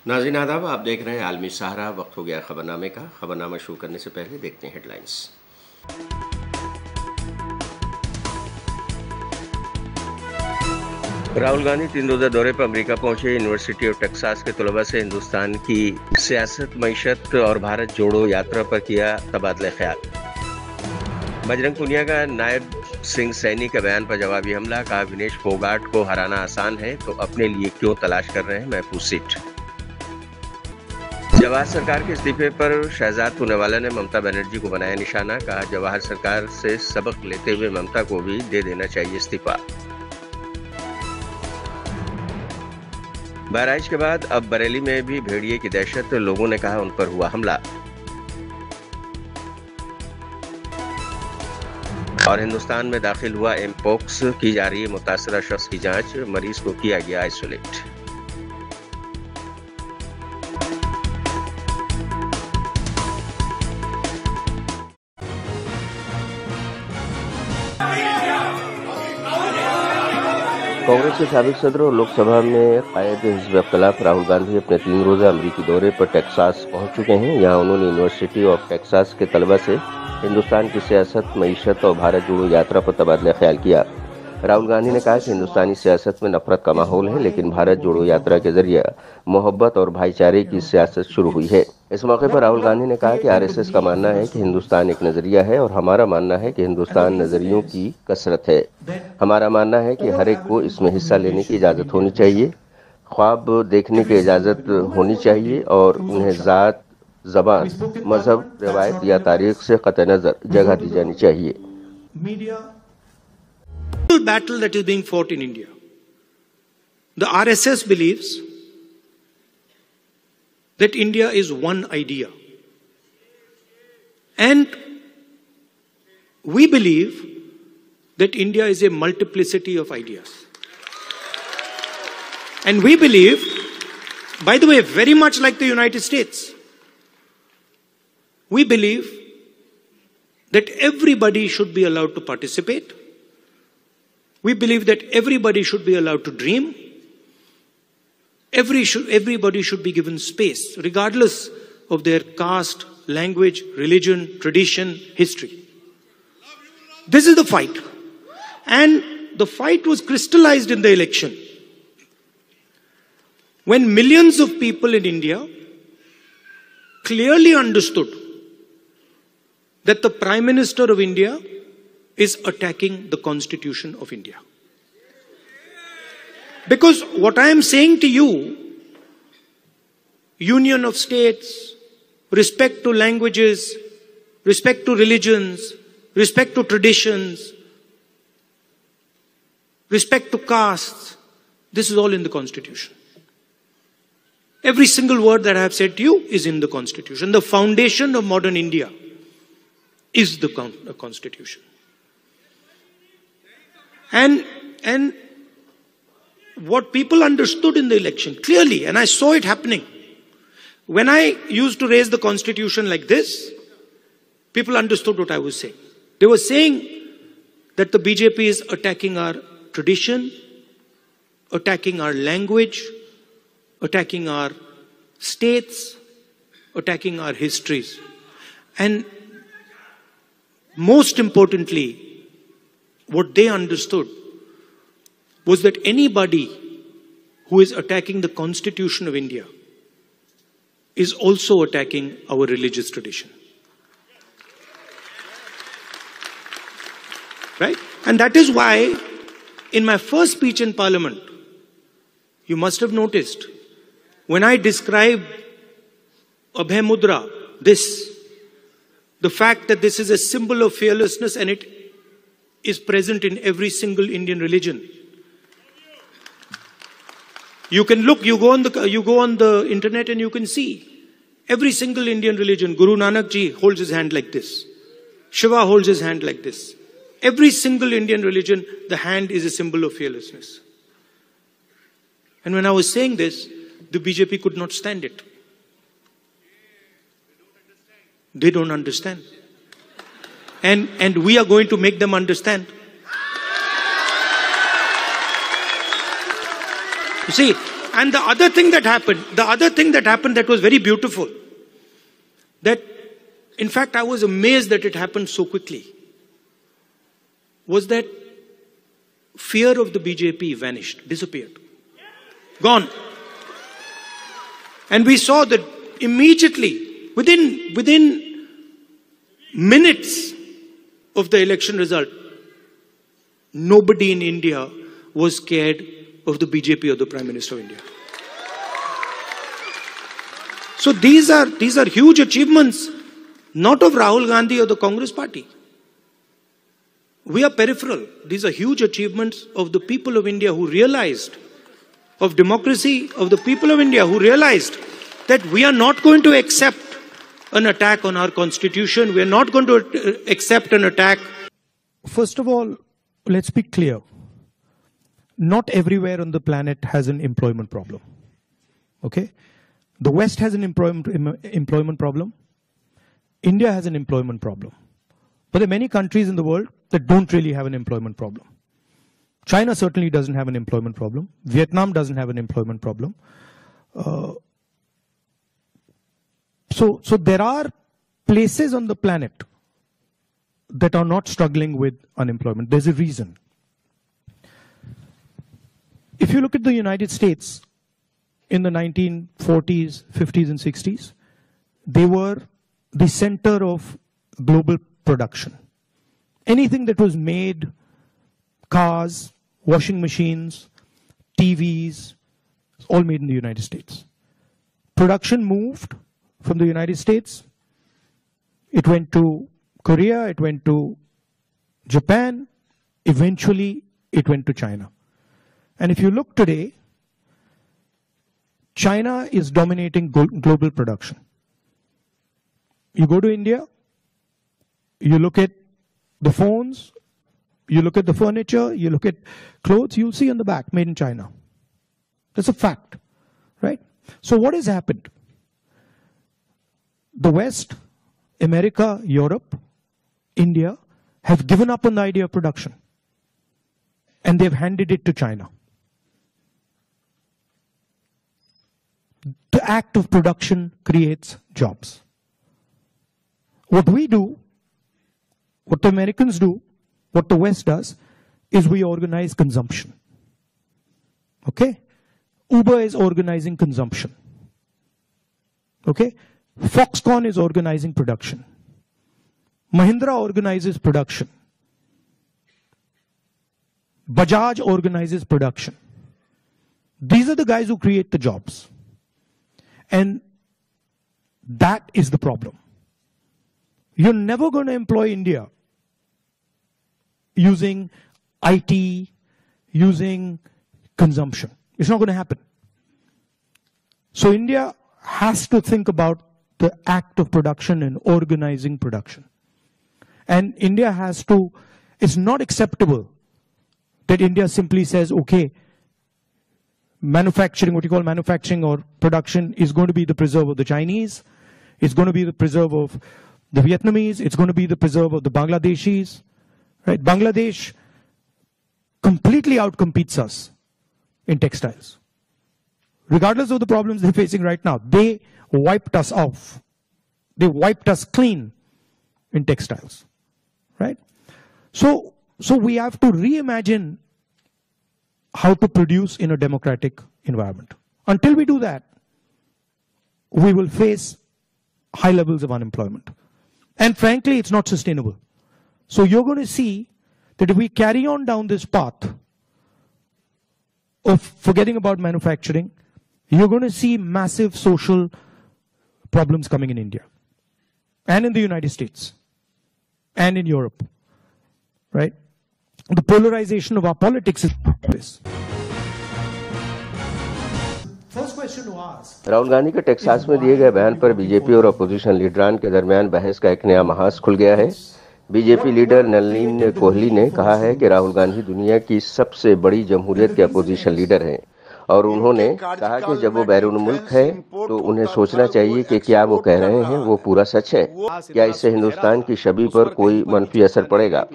नाज़रीन आदाब, आप देख रहे हैं आलमी सहारा। वक्त हो गया खबरनामे का। खबरनामा शुरू करने से पहले देखते हैं हेडलाइंस। राहुल गांधी 3 रोजा दौरे पर अमेरिका पहुंचे। यूनिवर्सिटी ऑफ टेक्सास के तलबा से हिंदुस्तान की सियासत, मईशत और भारत जोड़ो यात्रा पर किया तबादला ख्याल। बजरंग पुनिया का नायब सिंह सैनी के बयान पर जवाबी हमला। कहा, विनेश फोगाट को हराना आसान है तो अपने लिए क्यों तलाश कर रहे हैं महफूज सीट। जवाहर सरकार के इस्तीफे पर शहजाद पूनावाला ने ममता बनर्जी को बनाया निशाना। कहा, जवाहर सरकार से सबक लेते हुए ममता को भी दे देना चाहिए इस्तीफा। बहराइच के बाद अब बरेली में भी भेड़िए की दहशत। लोगों ने कहा, उन पर हुआ हमला। और हिंदुस्तान में दाखिल हुआ एमपोक्स। की जा रही है मुतासरा शख्स की जांच। मरीज को किया गया आइसोलेट। कांग्रेस के साबिक सदर और लोकसभा में कायद हिज़्ब इख्तिलाफ राहुल गांधी अपने 3 रोजा अमरीकी दौरे पर टेक्सास पहुंच चुके हैं। यहां उन्होंने यूनिवर्सिटी ऑफ टेक्सास के तलबा से हिंदुस्तान की सियासत, मईशत और भारत जोड़ो यात्रा पर तबादला ख्याल किया। राहुल गांधी ने कहा कि हिंदुस्तानी सियासत में नफरत का माहौल है, लेकिन भारत जोड़ो यात्रा के जरिए मोहब्बत और भाईचारे की सियासत शुरू हुई है। इस मौके पर राहुल गांधी ने कहा कि आरएसएस का मानना है कि हिंदुस्तान एक नजरिया है और हमारा मानना है कि हिंदुस्तान नजरियों की कसरत है। हमारा मानना है कि हर एक को इसमें हिस्सा लेने की इजाजत होनी चाहिए, ख्वाब देखने की इजाजत होनी चाहिए और उन्हें जात, जबान, मजहब, रिवायत या तारीख से कतई नजर जगह दी जानी चाहिए। Battle that is being fought in India. The RSS believes that India is one idea. And we believe that India is a multiplicity of ideas. And we believe, by the way, very much like the United States, we believe that everybody should be allowed to participate. We believe that everybody should be allowed to dream. Everybody should be given space, regardless of their caste, language, religion, tradition, history. This is the fight. And the fight was crystallized in the election. When millions of people in India clearly understood that the Prime Minister of India is attacking the Constitution of India. Because what I am saying to you, union of states, respect to languages, respect to religions, respect to traditions, respect to castes, this is all in the Constitution. Every single word that I have said to you is in the Constitution. The foundation of modern India is the Constitution. And what people understood in the election clearly, and I saw it happening. When I used to raise the Constitution like this, people understood what I was saying. They were saying that the BJP is attacking our tradition, attacking our language, attacking our states, attacking our histories. And most importantly, what they understood was that anybody who is attacking the Constitution of India is also attacking our religious tradition. Right? And that is why in my first speech in Parliament, you must have noticed, when I described Abhay Mudra, the fact that this is a symbol of fearlessness and it is present in every single Indian religion. You can look, you go on the internet and you can see every single Indian religion. Guru Nanak Ji holds his hand like this. Shiva holds his hand like this. Every single Indian religion, the hand is a symbol of fearlessness. And when I was saying this, the BJP could not stand it. They don't understand. And we are going to make them understand. You see, And the other thing that happened that was very beautiful, that in fact I was amazed that it happened so quickly, was that fear of the BJP vanished, disappeared, gone. And we saw that immediately, within minutes of the election result, nobody in India was scared of the BJP or the Prime Minister of India. So these are huge achievements, not of Rahul Gandhi or the Congress party. We are peripheral. These are huge achievements of the people of India who realized, of democracy, of the people of India who realized that we are not going to accept an attack on our constitution. We are not going to accept an attack. First of all, let's be clear. Not everywhere on the planet has an employment problem. Okay? The West has an employment problem. India has an employment problem. But there are many countries in the world that don't really have an employment problem. China certainly doesn't have an employment problem. Vietnam doesn't have an employment problem. So there are places on the planet that are not struggling with unemployment. There's a reason. If you look at the United States in the 1940s, 50s, and 60s, they were the center of global production. Anything that was made, cars, washing machines, TVs, all made in the United States. Production moved from the United States. It went to Korea, it went to Japan, eventually it went to China. And if you look today, China is dominating global production. You go to India, you look at the phones, you look at the furniture, you look at clothes, you'll see on the back, made in China. That's a fact, right? So what has happened? The West, America, Europe, India have given up on the idea of production. And they've handed it to China. The act of production creates jobs. What we do, what the Americans do, what the West does, is we organize consumption. Okay? Uber is organizing consumption. Okay? Foxconn is organizing production. Mahindra organizes production. Bajaj organizes production. These are the guys who create the jobs. And that is the problem. You're never going to employ India using IT, using consumption. It's not going to happen. So India has to think about the act of production and organizing production. And India has to, it's not acceptable that India simply says, okay, manufacturing, what you call manufacturing or production is going to be the preserve of the Chinese, it's going to be the preserve of the Vietnamese, it's going to be the preserve of the Bangladeshis, right? Bangladesh completely outcompetes us in textiles. Regardless of the problems they're facing right now, they wiped us off. They wiped us clean in textiles, right? So we have to reimagine how to produce in a democratic environment. Until we do that, we will face high levels of unemployment. And frankly, it's not sustainable. So you're going to see that if we carry on down this path of forgetting about manufacturing, you're going to see massive social problems coming in India and in the United States and in Europe, right? The polarization of our politics is this. Rahul Gandhi के Texas में दिए गए बयान पर BJP और opposition लीडरान के दरमियान बहस का एक नया महाज खुल गया है। बीजेपी लीडर नलिन कोहली ने कहा है कि राहुल गांधी दुनिया की सबसे बड़ी जमहूरियत के अपोजिशन लीडर हैं और उन्होंने कहा कि जब वो बैरून मुल्क है तो उन्हें सोचना चाहिए कि क्या वो कह रहे हैं वो पूरा सच है, क्या इससे हिंदुस्तान की छवि पर कोई मनफी असर पड़ेगा।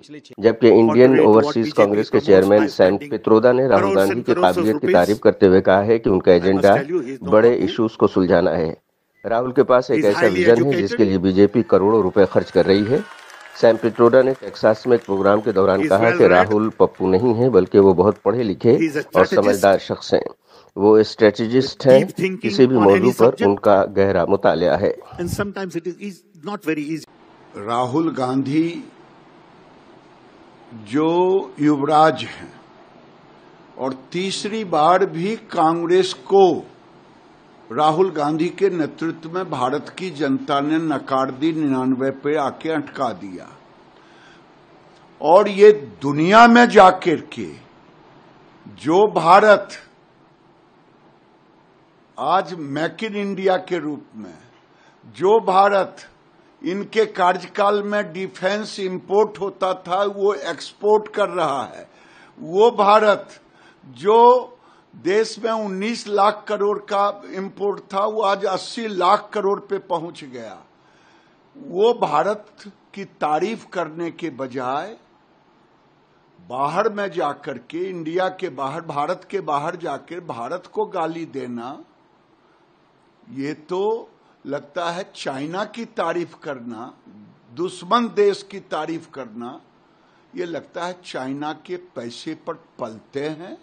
जबकि इंडियन ओवरसीज कांग्रेस के चेयरमैन सैम पित्रोदा ने राहुल गांधी की काबिलियत की तारीफ करते हुए कहा है कि उनका एजेंडा बड़े इश्यूज को सुलझाना है। राहुल के पास एक ऐसा विजन है जिसके लिए बीजेपी करोड़ों रुपए खर्च कर रही है। सैम पित्रोदा ने टेक्सास में एक प्रोग्राम के दौरान कहा कि राहुल पप्पू नहीं है बल्कि वो बहुत पढ़े लिखे और समझदार शख्स हैं। वो स्ट्रेटेजिस्ट हैं, किसी भी मौजू पर उनका गहरा मुतालिया है। राहुल गांधी जो युवराज हैं और तीसरी बार भी कांग्रेस को राहुल गांधी के नेतृत्व में भारत की जनता ने नकार दी, 99 पे आके अटका दिया। और ये दुनिया में जाकर के जो भारत आज मेक इन इंडिया के रूप में, जो भारत इनके कार्यकाल में डिफेंस इंपोर्ट होता था वो एक्सपोर्ट कर रहा है, वो भारत जो देश में 19 लाख करोड़ का इंपोर्ट था वो आज 80 लाख करोड़ पे पहुंच गया। वो भारत की तारीफ करने के बजाय बाहर में जाकर के, इंडिया के बाहर, भारत के बाहर जाकर भारत को गाली देना, ये तो लगता है चाइना की तारीफ करना, दुश्मन देश की तारीफ करना, ये लगता है चाइना के पैसे पर पलते हैं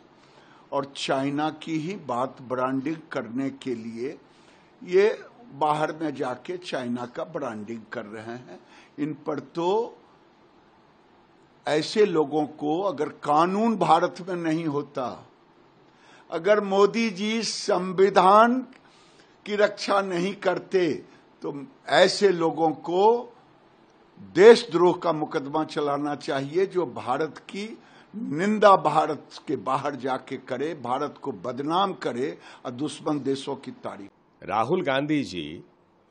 और चाइना की ही बात ब्रांडिंग करने के लिए ये बाहर में जाके चाइना का ब्रांडिंग कर रहे हैं। इन पर तो ऐसे लोगों को, अगर कानून भारत में नहीं होता, अगर मोदी जी संविधान की रक्षा नहीं करते, तो ऐसे लोगों को देशद्रोह का मुकदमा चलाना चाहिए, जो भारत की निंदा भारत के बाहर जाके करे, भारत को बदनाम करे और दुश्मन देशों की तारीफ। राहुल गांधी जी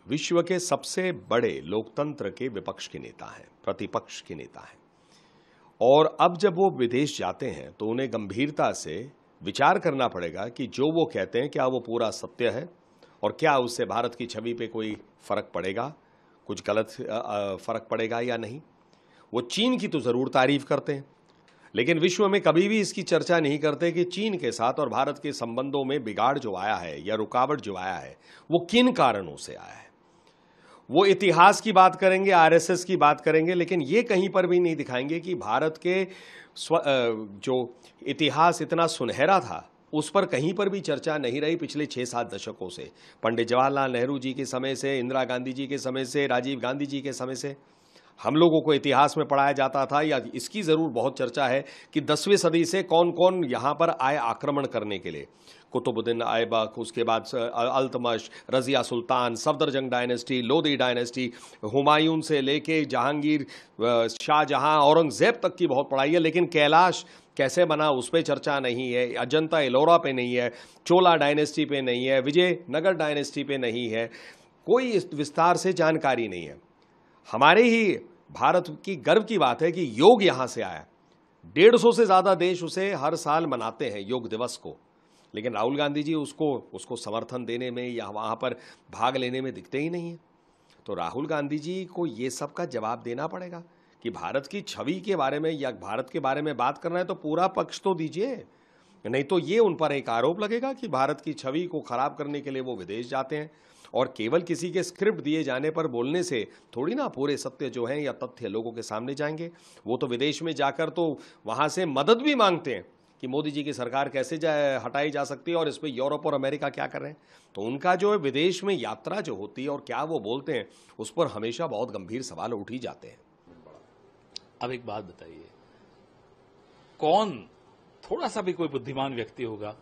विश्व के सबसे बड़े लोकतंत्र के विपक्ष के नेता हैं, प्रतिपक्ष के नेता हैं, और अब जब वो विदेश जाते हैं तो उन्हें गंभीरता से विचार करना पड़ेगा कि जो वो कहते हैं क्या वो पूरा सत्य है और क्या उससे भारत की छवि पे कोई फर्क पड़ेगा, कुछ गलत फर्क पड़ेगा या नहीं। वो चीन की तो जरूर तारीफ करते हैं, लेकिन विश्व में कभी भी इसकी चर्चा नहीं करते कि चीन के साथ और भारत के संबंधों में बिगाड़ जो आया है या रुकावट जो आया है वो किन कारणों से आया है। वो इतिहास की बात करेंगे, आरएसएस की बात करेंगे, लेकिन ये कहीं पर भी नहीं दिखाएंगे कि भारत के जो इतिहास इतना सुनहरा था उस पर कहीं पर भी चर्चा नहीं रही पिछले 6-7 दशकों से। पंडित जवाहरलाल नेहरू जी के समय से, इंदिरा गांधी जी के समय से, राजीव गांधी जी के समय से हम लोगों को इतिहास में पढ़ाया जाता था, या इसकी जरूर बहुत चर्चा है कि 10वीं सदी से कौन कौन यहां पर आए आक्रमण करने के लिए। कुतुबुद्दीन ऐबक, उसके बाद अल्तमश, रजिया सुल्तान, सफदरजंग डायनेस्टी, लोधी डायनेस्टी, हुमायूं से लेके जहांगीर, शाहजहां, औरंगजेब तक की बहुत पढ़ाई है, लेकिन कैलाश कैसे बना उस पर चर्चा नहीं है, अजंता एलोरा पे नहीं है, चोला डायनेस्टी पे नहीं है, विजयनगर डायनेस्टी पे नहीं है, कोई विस्तार से जानकारी नहीं है। हमारे ही भारत की गर्व की बात है कि योग यहां से आया, 150 से ज्यादा देश उसे हर साल मनाते हैं योग दिवस को, लेकिन राहुल गांधी जी उसको समर्थन देने में या वहां पर भाग लेने में दिखते ही नहीं है। तो राहुल गांधी जी को ये सब का जवाब देना पड़ेगा कि भारत की छवि के बारे में या भारत के बारे में बात करना है तो पूरा पक्ष तो दीजिए, नहीं तो ये उन पर एक आरोप लगेगा कि भारत की छवि को खराब करने के लिए वो विदेश जाते हैं। और केवल किसी के स्क्रिप्ट दिए जाने पर बोलने से थोड़ी ना पूरे सत्य जो हैं या तथ्य लोगों के सामने जाएंगे। वो तो विदेश में जाकर तो वहां से मदद भी मांगते हैं कि मोदी जी की सरकार कैसे हटाई जा सकती है और इस पर यूरोप और अमेरिका क्या कर रहे हैं। तो उनका जो है विदेश में यात्रा जो होती है और क्या वो बोलते हैं उस पर हमेशा बहुत गंभीर सवाल उठ ही जाते हैं। अब एक बात बताइए, कौन थोड़ा सा भी कोई बुद्धिमान व्यक्ति होगा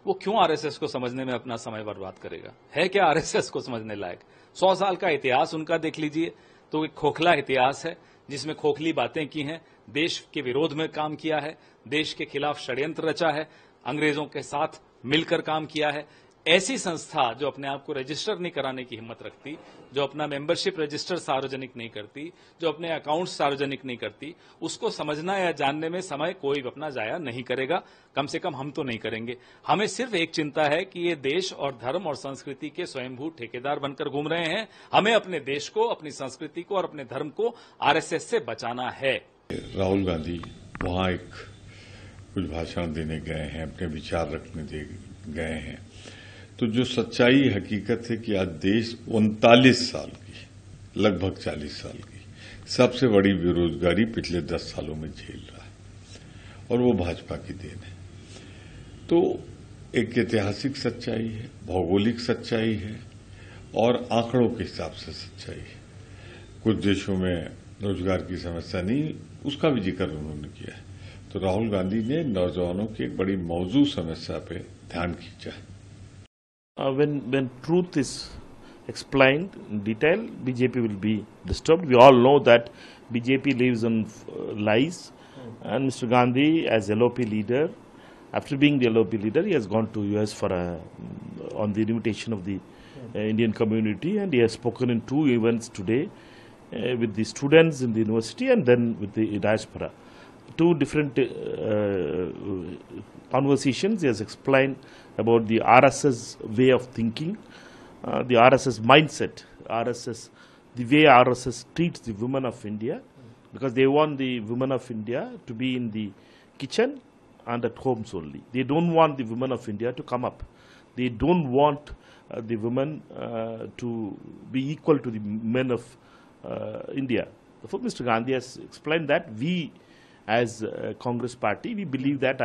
वो क्यों आरएसएस को समझने में अपना समय बर्बाद करेगा? है क्या आरएसएस को समझने लायक? 100 साल का इतिहास उनका देख लीजिए तो एक खोखला इतिहास है जिसमें खोखली बातें की हैं, देश के विरोध में काम किया है, देश के खिलाफ षड्यंत्र रचा है, अंग्रेजों के साथ मिलकर काम किया है। ऐसी संस्था जो अपने आप को रजिस्टर नहीं कराने की हिम्मत रखती, जो अपना मेंबरशिप रजिस्टर सार्वजनिक नहीं करती, जो अपने अकाउंट सार्वजनिक नहीं करती, उसको समझना या जानने में समय कोई अपना जाया नहीं करेगा। कम से कम हम तो नहीं करेंगे। हमें सिर्फ एक चिंता है कि ये देश और धर्म और संस्कृति के स्वयंभू ठेकेदार बनकर घूम रहे हैं। हमें अपने देश को, अपनी संस्कृति को और अपने धर्म को आरएसएस से बचाना है। राहुल गांधी वहां कुछ भाषण देने गए हैं, अपने विचार रखने गए हैं, तो जो सच्चाई हकीकत है कि आज देश 39 साल की, लगभग 40 साल की सबसे बड़ी बेरोजगारी पिछले 10 सालों में झेल रहा है और वो भाजपा की देन है। तो एक ऐतिहासिक सच्चाई है, भौगोलिक सच्चाई है और आंकड़ों के हिसाब से सच्चाई है। कुछ देशों में रोजगार की समस्या नहीं, उसका भी जिक्र उन्होंने किया है। तो राहुल गांधी ने नौजवानों की एक बड़ी मौजूद समस्या पे ध्यान खींचा है। When truth is explained in detail, BJP will be disturbed. We all know that BJP lives on lies, and Mr. Gandhi, as LOP leader, after being the LOP leader, he has gone to US for on the invitation of the Indian community, and he has spoken in 2 events today with the students in the university and then with the diaspora. 2 different conversations. He has explained about the RSS way of thinking, the RSS mindset, the way RSS treats the women of India, because they want the women of India to be in the kitchen and at homes only. They don't want the women of India to come up. They don't want the women to be equal to the men of India. Therefore, Mr. Gandhi has explained that we, as a Congress party, we believe that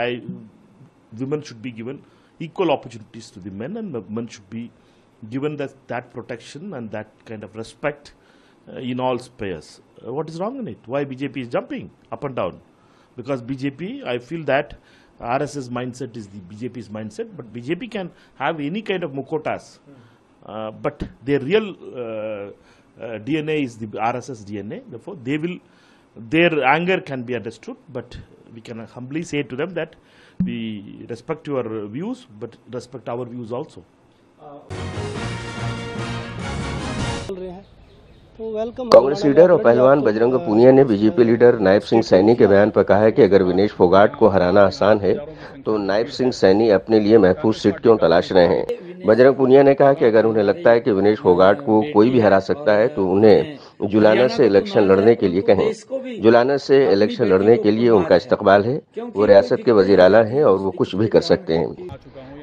women should be given equal opportunities to the men, and men should be given that protection and that kind of respect in all spheres. What is wrong in it? Why BJP is jumping up and down? Because BJP, I feel that RSS mindset is the BJP's mindset, but BJP can have any kind of mukotas, but their real DNA is the RSS DNA. Therefore, their anger can be understood, but we can humbly say to them that we respect your views, but respect our views also. Congress leader और पहलवान बजरंग पूनिया ने BJP leader Nayab Singh Saini के बयान पर कहा है कि अगर विनेश फोगाट को हराना आसान है तो नायब सिंह सैनी अपने लिए महफूज सीट क्यों तलाश रहे हैं। बजरंग पूनिया ने कहा कि अगर उन्हें लगता है कि विनेश फोगाट को कोई भी हरा सकता है तो उन्हें जुलाना से इलेक्शन लड़ने के लिए कहें। जुलाना से इलेक्शन लड़ने के लिए उनका इस्तकबाल है, वो रियासत के वजीर आला हैं और वो कुछ भी कर सकते हैं।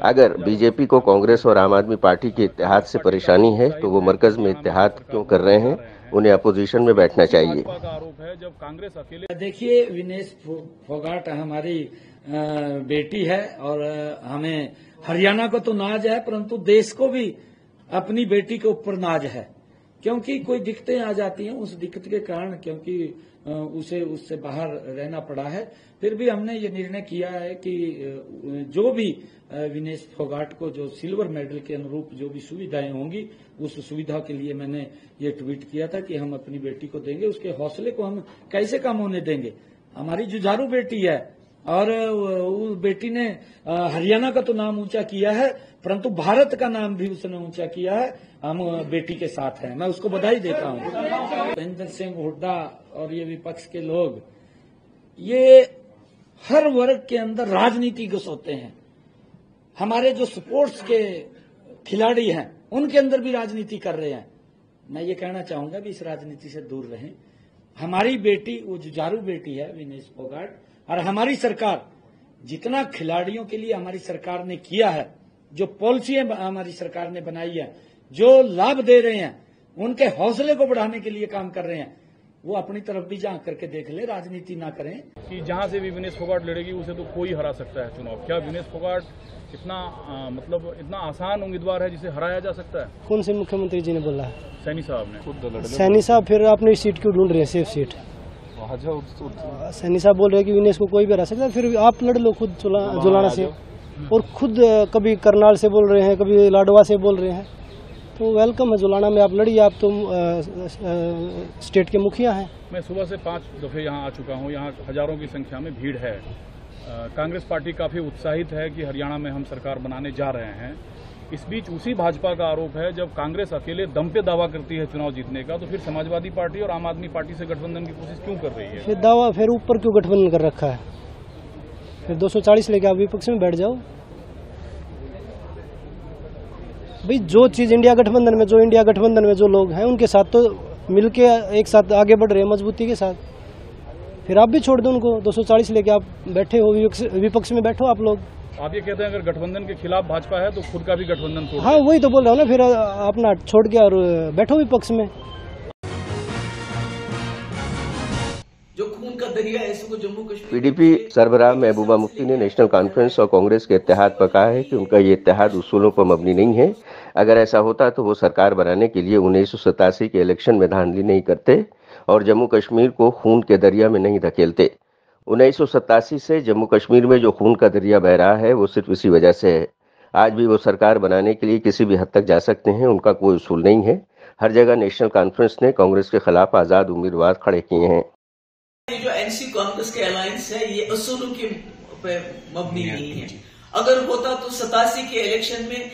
अगर बीजेपी को कांग्रेस और आम आदमी पार्टी के इत्तेहाद से परेशानी है तो वो मरकज में इत्तेहाद क्यों कर रहे हैं, उन्हें अपोजिशन में बैठना चाहिए। देखिए, विनेश फोगाट हमारी बेटी है और हमें हरियाणा को तो नाज है, परंतु देश को भी अपनी बेटी के ऊपर नाज है, क्योंकि कोई दिक्कतें आ जाती हैं, उस दिक्कत के कारण क्योंकि उसे उससे बाहर रहना पड़ा है। फिर भी हमने ये निर्णय किया है कि जो भी विनेश फोगाट को जो सिल्वर मेडल के अनुरूप जो भी सुविधाएं होंगी, उस सुविधा के लिए मैंने ये ट्वीट किया था कि हम अपनी बेटी को देंगे। उसके हौसले को हम कैसे कम होने देंगे? हमारी जुझारू बेटी है और उस बेटी ने हरियाणा का तो नाम ऊंचा किया है, परंतु भारत का नाम भी उसने ऊंचा किया है। हम बेटी के साथ हैं, मैं उसको बधाई देता हूं। महेंद्र सिंह हुड्डा और ये विपक्ष के लोग ये हर वर्ग के अंदर राजनीति घुसोते हैं। हमारे जो स्पोर्ट्स के खिलाड़ी हैं उनके अंदर भी राजनीति कर रहे हैं। मैं ये कहना चाहूंगा कि इस राजनीति से दूर रहें। हमारी बेटी वो जुझारू बेटी है विनेश फोगाट, और हमारी सरकार जितना खिलाड़ियों के लिए हमारी सरकार ने किया है, जो पॉलिसियां हमारी सरकार ने बनाई है, जो लाभ दे रहे हैं, उनके हौसले को बढ़ाने के लिए काम कर रहे हैं, वो अपनी तरफ भी झांक करके देख ले, राजनीति ना करें। कि जहां से भी विनेश फोगाट लड़ेगी उसे तो कोई हरा सकता है चुनाव। क्या विनेश फोगाट इतना इतना आसान उम्मीदवार है जिसे हराया जा सकता है? कौन से मुख्यमंत्री जी ने बोला है? सैनी साहब ने खुद। सैनी साहब फिर अपनी सीट क्यों ढूंढ रहे हैं, सेफ सीट? सैनी साहब बोल रहे हैं कि विनेश को कोई भी हरा सकता है, फिर आप लड़ लो खुद जुलाना से। और खुद कभी करनाल से बोल रहे हैं, कभी लाडवा से बोल रहे हैं, तो वेलकम है जुलाना में, आप लड़िए। आप तो स्टेट के मुखिया हैं। मैं सुबह से 5 दफे यहाँ आ चुका हूँ, यहाँ हजारों की संख्या में भीड़ है। कांग्रेस पार्टी काफी उत्साहित है कि हरियाणा में हम सरकार बनाने जा रहे हैं। इस बीच उसी भाजपा का आरोप है जब कांग्रेस अकेले दम पे दावा करती है चुनाव जीतने का, तो फिर समाजवादी पार्टी और आम आदमी पार्टी से गठबंधन की कोशिश क्यों कर रही है? फिर दावा फिर ऊपर क्यों गठबंधन कर रखा है? फिर 240 लेके आप विपक्ष में बैठ जाओ। भाई जो चीज इंडिया गठबंधन में जो लोग हैं उनके साथ तो मिलके एक साथ आगे बढ़ रहे हैं मजबूती के साथ, फिर आप भी छोड़ दो उनको। 240 लेके आप बैठे हो, विपक्ष में बैठो आप लोग। आप ये कहते हैं अगर गठबंधन के खिलाफ भाजपा है तो खुद का भी गठबंधन तोड़। हाँ वही तो बोल रहा हूँ ना, फिर अपना छोड़ के और बैठो विपक्ष में। जो खून का दरिया है इसको जम्मू कश्मीर। पीडीपी सरबराह महबूबा मुफ्ती ने नेशनल कॉन्फ्रेंस और कांग्रेस के इत्तेहाद पर कहा है कि उनका ये इत्तेहाद उसूलों पर मबनी नहीं है। अगर ऐसा होता तो वो सरकार बनाने के लिए 1987 के इलेक्शन में धांधली नहीं करते और जम्मू कश्मीर को खून के दरिया में नहीं धकेलते। 1987 से जम्मू कश्मीर में जो खून का दरिया बह रहा है वो सिर्फ इसी वजह से है। आज भी वो सरकार बनाने के लिए किसी भी हद तक जा सकते हैं, उनका कोई उसूल नहीं है। हर जगह नेशनल कॉन्फ्रेंस ने कांग्रेस के खिलाफ आजाद उम्मीदवार खड़े किए हैं। ये जो एनसी कांग्रेस के अलायंस है ये उसूलों के मबनी नहीं है। अगर होता तो 87 के इलेक्शन में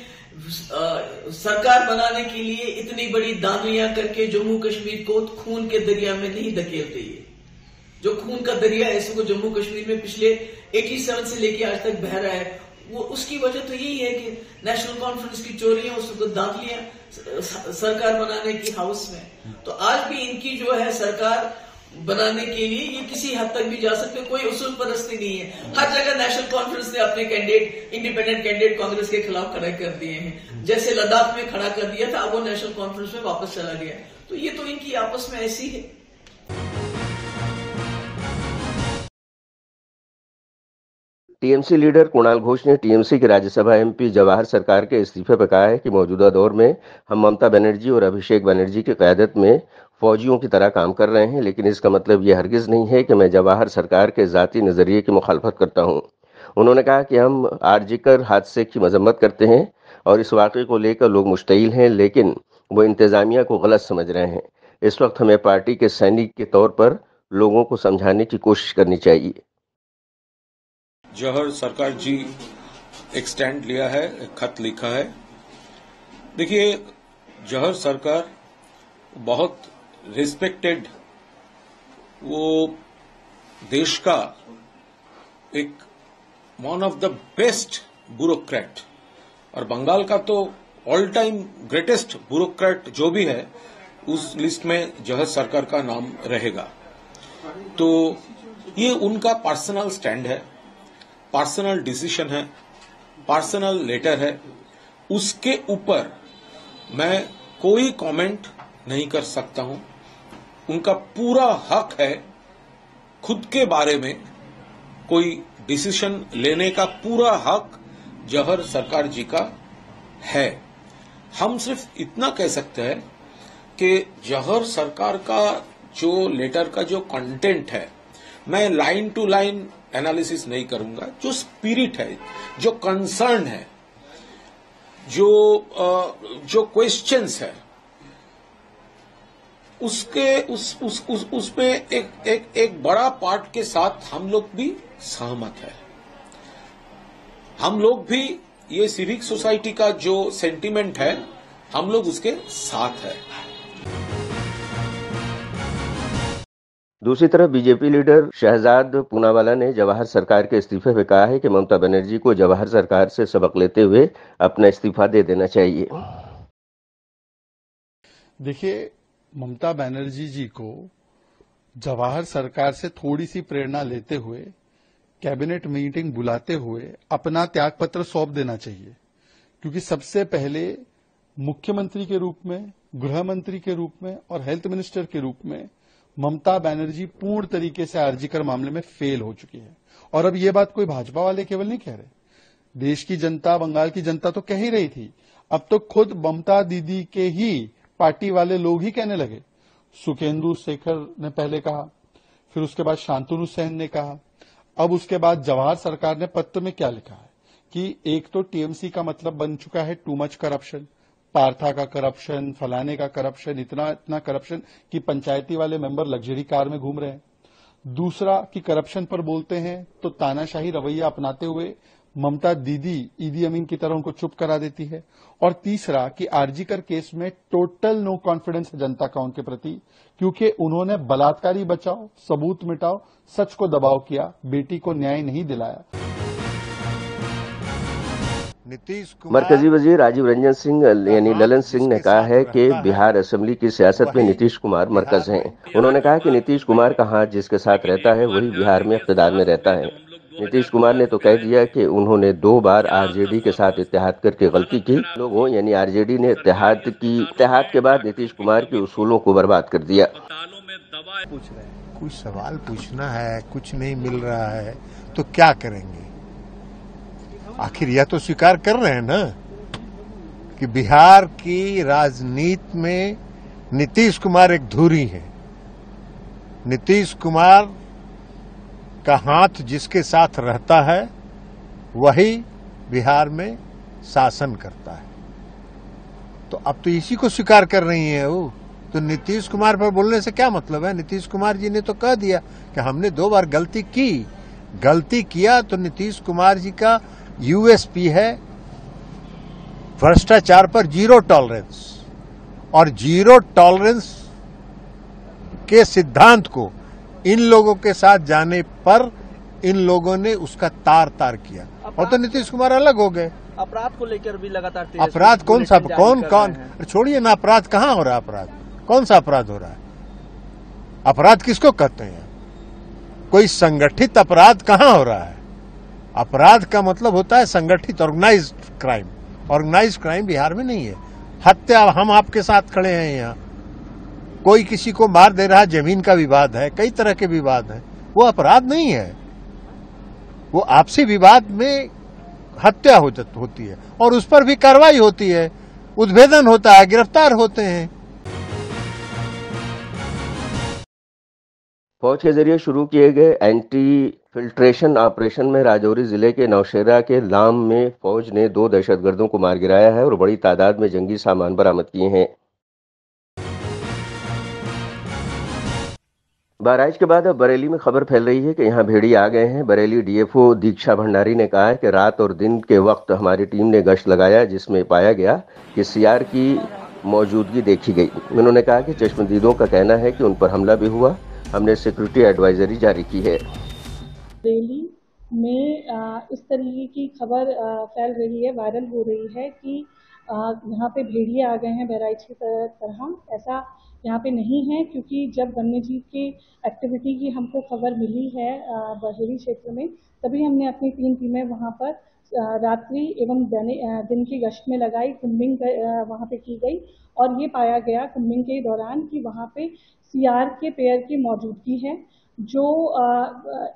सरकार बनाने के लिए इतनी बड़ी दांवियां करके जम्मू कश्मीर को खून के दरिया में नहीं धकेलते। ये जो खून का दरिया है इसको जम्मू कश्मीर में पिछले 87 से लेके आज तक बह रहा है, वो उसकी वजह तो यही है कि नेशनल कॉन्फ्रेंस की चोरियां, उसको दांतलियां सरकार बनाने की हाउस में। तो आज भी इनकी जो है सरकार बनाने के लिए ये किसी हद तक भी जा सकते, कोई उसूल परस्ती नहीं है। हर जगह नेशनल कॉन्फ्रेंस ने अपने कैंडिडेट, इंडिपेंडेंट कैंडिडेट कांग्रेस के खिलाफ खड़े कर दिए हैं। जैसे लद्दाख में खड़ा कर दिया था, अब वो नेशनल कॉन्फ्रेंस में वापस चला गया। तो ये तो इनकी आपस में ऐसी है। टीएमसी लीडर कुणाल घोष ने टीएमसी के राज्यसभा एमपी जवाहर सरकार के इस्तीफे पर कहा है कि मौजूदा दौर में हम ममता बनर्जी और अभिषेक बनर्जी की क़यादत में फौजियों की तरह काम कर रहे हैं, लेकिन इसका मतलब ये हरगिज़ नहीं है कि मैं जवाहर सरकार के ज़ाती नज़रिए की मुखालफत करता हूं। उन्होंने कहा कि हम आरजीकर हादसे की मजम्मत करते हैं और इस वाक़े को लेकर लोग मुश्तइल हैं, लेकिन वो इंतज़ामिया को गलत समझ रहे हैं। इस वक्त हमें पार्टी के सैनिक के तौर पर लोगों को समझाने की कोशिश करनी चाहिए। जौहर सरकार जी एक स्टैंड लिया है, एक खत लिखा है। देखिए, जौहर सरकार बहुत रिस्पेक्टेड, वो देश का एक one of the best bureaucrat और बंगाल का तो ऑल टाइम ग्रेटेस्ट ब्यूरोक्रेट जो भी है उस लिस्ट में जौहर सरकार का नाम रहेगा। तो ये उनका पर्सनल स्टैंड है, पर्सनल डिसीजन है, पर्सनल लेटर है। उसके ऊपर मैं कोई कमेंट नहीं कर सकता हूं। उनका पूरा हक है खुद के बारे में कोई डिसीजन लेने का, पूरा हक जौहर सरकार जी का है। हम सिर्फ इतना कह सकते हैं कि जौहर सरकार का जो लेटर का जो कंटेंट है, मैं लाइन टू लाइन एनालिसिस नहीं करूंगा। जो स्पिरिट है, जो कंसर्न है, जो क्वेश्चंस है, उसके उसमें एक बड़ा पार्ट के साथ हम लोग भी सहमत है। हम लोग भी ये सिविक सोसाइटी का जो सेंटिमेंट है, हम लोग उसके साथ है। दूसरी तरफ बीजेपी लीडर शहजाद पूनावाला ने जवाहर सरकार के इस्तीफे पर कहा है कि ममता बनर्जी को जवाहर सरकार से सबक लेते हुए अपना इस्तीफा दे देना चाहिए। देखिए, ममता बनर्जी जी को जवाहर सरकार से थोड़ी सी प्रेरणा लेते हुए कैबिनेट मीटिंग बुलाते हुए अपना त्यागपत्र सौंप देना चाहिए, क्योंकि सबसे पहले मुख्यमंत्री के रूप में, गृह मंत्री के रूप में और हेल्थ मिनिस्टर के रूप में ममता बनर्जी पूर्ण तरीके से आरजीकर मामले में फेल हो चुकी है। और अब ये बात कोई भाजपा वाले केवल नहीं कह रहे, देश की जनता, बंगाल की जनता तो कह ही रही थी। अब तो खुद ममता दीदी के ही पार्टी वाले लोग ही कहने लगे। सुखेंदु शेखर ने पहले कहा, फिर उसके बाद शांतनु सेन ने कहा, अब उसके बाद जवाहर सरकार ने पत्र में क्या लिखा है कि एक तो टीएमसी का मतलब बन चुका है टू मच करप्शन, पार्था का करप्शन, फलाने का करप्शन, इतना करप्शन कि पंचायती वाले मेंबर लग्जरी कार में घूम रहे हैं। दूसरा कि करप्शन पर बोलते हैं तो तानाशाही रवैया अपनाते हुए ममता दीदी ईदी अमीन की तरह उनको चुप करा देती है। और तीसरा कि आरजीकर केस में टोटल नो कॉन्फिडेंस है जनता का उनके प्रति, क्योंकि उन्होंने बलात्कारी बचाओ, सबूत मिटाओ, सच को दबाव किया, बेटी को न्याय नहीं दिलाया। मरकजी वजीर राजीव रंजन सिंह यानी ललन सिंह ने कहा है कि बिहार असेंबली की सियासत में नीतीश कुमार मरकज हैं। उन्होंने कहा कि नीतीश कुमार का हाथ जिसके साथ रहता है वही बिहार में इख्तिदार में रहता है। नीतीश कुमार ने तो कह दिया कि उन्होंने 2 बार आरजेडी के साथ इत्तेहाद करके गलती की। लोगों यानी आरजेडी ने इत्तेहाद के बाद नीतीश कुमार के उसूलों को बर्बाद कर दिया। कुछ सवाल पूछना है, कुछ नहीं मिल रहा है तो क्या करेंगे? आखिर यह तो स्वीकार कर रहे हैं ना कि बिहार की राजनीति में नीतीश कुमार एक धुरी है। नीतीश कुमार का हाथ जिसके साथ रहता है वही बिहार में शासन करता है। तो अब तो इसी को स्वीकार कर रही है वो। तो नीतीश कुमार पर बोलने से क्या मतलब है? नीतीश कुमार जी ने तो कह दिया कि हमने 2 बार गलती किया। तो नीतीश कुमार जी का यूएसपी है भ्रष्टाचार पर जीरो टॉलरेंस, और जीरो टॉलरेंस के सिद्धांत को इन लोगों के साथ जाने पर इन लोगों ने उसका तार किया। और तो नीतीश कुमार अलग हो गए। अपराध को लेकर भी लगातार अपराध कौन छोड़िए ना, अपराध कहाँ हो रहा है? अपराध कौन सा अपराध हो रहा है? अपराध किसको कहते हैं? कोई संगठित अपराध कहाँ हो रहा है? अपराध का मतलब होता है संगठित, organised crime. Organised crime Bihar में नहीं है। हत्या, हम आपके साथ खड़े हैं यहाँ, कोई किसी को मार दे रहा, जमीन का विवाद है, कई तरह के विवाद हैं, वो अपराध नहीं है। वो आपसी विवाद में हत्या होती है और उस पर भी कार्रवाई होती है, उद्भेदन होता है, गिरफ्तार होते हैं। फौज के जरिए शुरू किए गए एंटी फिल्ट्रेशन ऑपरेशन में राजौरी जिले के नौशेरा के लाम में फौज ने 2 दहशतगर्दों को मार गिराया है और बड़ी तादाद में जंगी सामान बरामद किए हैं। बहराइच के बाद अब बरेली में खबर फैल रही है कि यहाँ भेड़िए आ गए हैं। बरेली डीएफओ दीक्षा भंडारी ने कहा है कि रात और दिन के वक्त हमारी टीम ने गश्त लगाया, जिसमें पाया गया कि सीआर की मौजूदगी देखी गई। उन्होंने कहा कि चश्मदीदों का कहना है कि उन पर हमला भी हुआ। हमने सिक्योरिटी एडवाइजरी जारी की है। बरेली में इस तरीके की खबर फैल रही है, वायरल हो रही है कि यहाँ पे भेड़िए आ गए हैं बहराइच की तरह। ऐसा यहाँ पे नहीं है, क्योंकि जब वन्यजीव की एक्टिविटी की हमको खबर मिली है बहेड़ी क्षेत्र में, तभी हमने अपनी 3 टीमें वहाँ पर रात्रि एवं दिन की गश्त में लगाई। कुम्बिंग वहाँ पे की गई और ये पाया गया कुम्बिंग के दौरान कि वहाँ पे सीआर के पेयर की मौजूदगी है, जो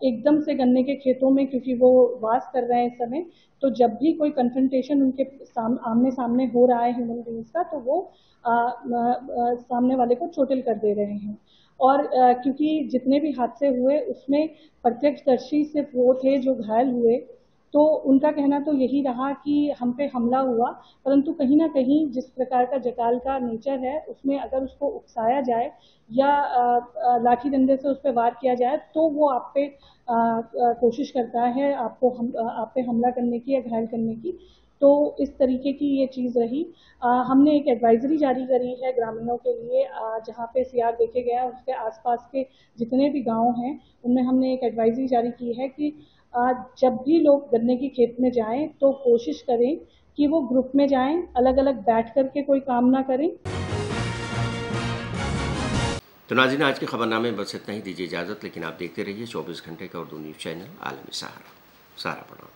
एकदम से गन्ने के खेतों में, क्योंकि वो वास कर रहे हैं इस समय, तो जब भी कोई कन्फ्रंटेशन उनके आमने सामने हो रहा है ह्यूमन बीइंग्स का, तो वो सामने वाले को चोटिल कर दे रहे हैं। और क्योंकि जितने भी हादसे हुए उसमें प्रत्यक्षदर्शी सिर्फ वो थे जो घायल हुए, तो उनका कहना तो यही रहा कि हम पे हमला हुआ, परंतु कहीं ना कहीं जिस प्रकार का जकाल का नेचर है उसमें अगर उसको उकसाया जाए या लाठी डंडे से उस पर वार किया जाए तो वो आप पे कोशिश करता है आप पे हमला करने की या घायल करने की। तो इस तरीके की ये चीज़ रही। हमने एक एडवाइजरी जारी करी है ग्रामीणों के लिए, जहाँ पे सीआर देखे गया उसके आसपास के जितने भी गांव हैं उनमें हमने एक एडवाइजरी जारी की है कि जब भी लोग गन्ने की खेत में जाएं तो कोशिश करें कि वो ग्रुप में जाएं, अलग अलग बैठ करके कोई काम ना करें। तो नाज़रीन, आज के खबरनामे बस इतना ही। दीजिए इजाजत, लेकिन आप देखते रहिए 24 घंटे का उर्दू न्यूज़ चैनल आलमी सहारा। सहारा पढ़ो।